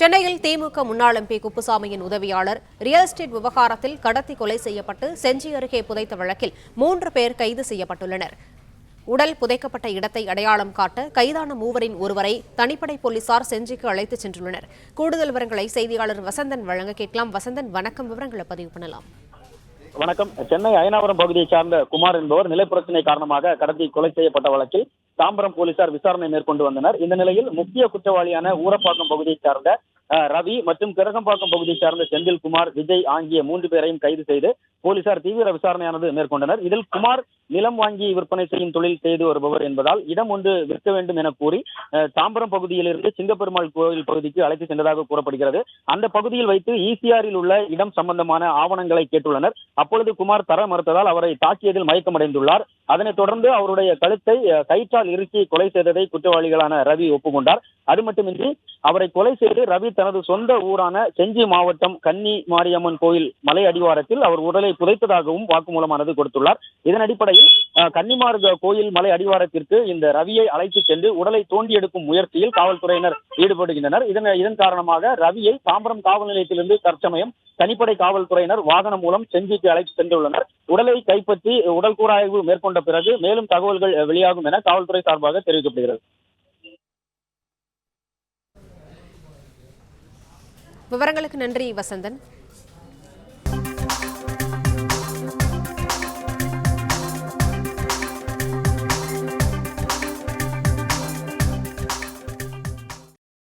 சென்னையில் திமுக முன்னாள் எம்பி குப்புசாமியின் உதவியாளர் ரியல் எஸ்டேட் விவகாரத்தில் கடத்தி கொலை செய்யப்பட்டு செஞ்சி அருகே புதைத்த வழக்கில் 3 பேர் கைது செய்யப்பட்டுள்ளனர். உடல் புதைக்கப்பட்ட இடத்தை அடையாளம் காட்ட கைதான மூவரின் ஒருவரை தனிப்படை போலீசார் செஞ்சிக்கு அழைத்துச் சென்றுள்ளனர். கூடுதல் விவரங்களை செய்தியாளர் வசந்தன் வழங்க கேட்கலாம். வசந்தன், வணக்கம். விவரங்களை பதிவு பண்ணலாம். வணக்கம். சென்னை அயனாவரம் பகுதியை சார்ந்த குமார் என்பவர் நிலப்பிரச்சனை காரணமாக கடத்தி கொலை செய்யப்பட்ட வழக்கில் தாம்பரம் போலீசார் விசாரணை மேற்கொண்டு வந்தனர். இந்த நிலையில் முக்கிய குற்றவாளியான ஊரப்பாக்கம் பகுதியை சார்ந்த ரவி மற்றும் கிரகம்பாக்கம் பகுதியை சார்ந்த செந்தில்குமார், விஜய் ஆகிய 3 பேரையும் கைது செய்து போலீசார் தீவிர விசாரணையானது மேற்கொண்டனர். இதில் குமார் நிலம் வாங்கி விற்பனை செய்யும் தொழில் செய்து வருபவர் என்பதால் இடம் ஒன்று விற்க வேண்டும் என கூறி தாம்பரம் பகுதியிலிருந்து சிங்கப்பெருமாள் கோயில் பகுதிக்கு அழைத்து சென்றதாக கூறப்படுகிறது. அந்த பகுதியில் வைத்து ஈசிஆரில் உள்ள இடம் சம்பந்தமான ஆவணங்களை கேட்டுள்ளனர். அப்பொழுது குமார் தர மறுத்ததால் அவரை தாக்கியதில் மயக்கமடைந்துள்ளார். அதனைத் தொடர்ந்து அவருடைய கழுத்தை கயிற்றால் இறுக்கி கொலை செய்ததை குற்றவாளிகளான ரவி ஒப்புக்கொண்டார். அது மட்டுமின்றி அவரை கொலை செய்து ரவி தனது சொந்த ஊரான செஞ்சி மாவட்டம் கன்னி மாரியம்மன் கோயில் மலை அடிவாரத்தில் அவர் உடலை புதைத்ததாகவும் வாக்குமூலமானது கொடுத்துள்ளார். இதன் அடிப்படையில் கன்னிமார் கோயில் மலை அடிவாரத்திற்கு இந்த ரவியை அழைத்து சென்று உடலை தோண்டி எடுக்கும் முயற்சியில் காவல்துறையினர் ஈடுபடுகின்றனர். இதன் காரணமாக ரவியை தாம்பரம் காவல் நிலையத்திலிருந்து தற்சமயம் தனிப்படை காவல்துறையினர் வாகனம் மூலம் செஞ்சிக்கு அழைத்து சென்றுள்ளனர். உடலை கைப்பற்றி உடல் கூராய்வு மேற்கொண்ட பிறகு மேலும் தகவல்கள் வெளியாகும் என காவல்துறை சார்பாக தெரிவிக்கப்படுகிறது. விவரங்களுக்கு நன்றி வசந்தன்.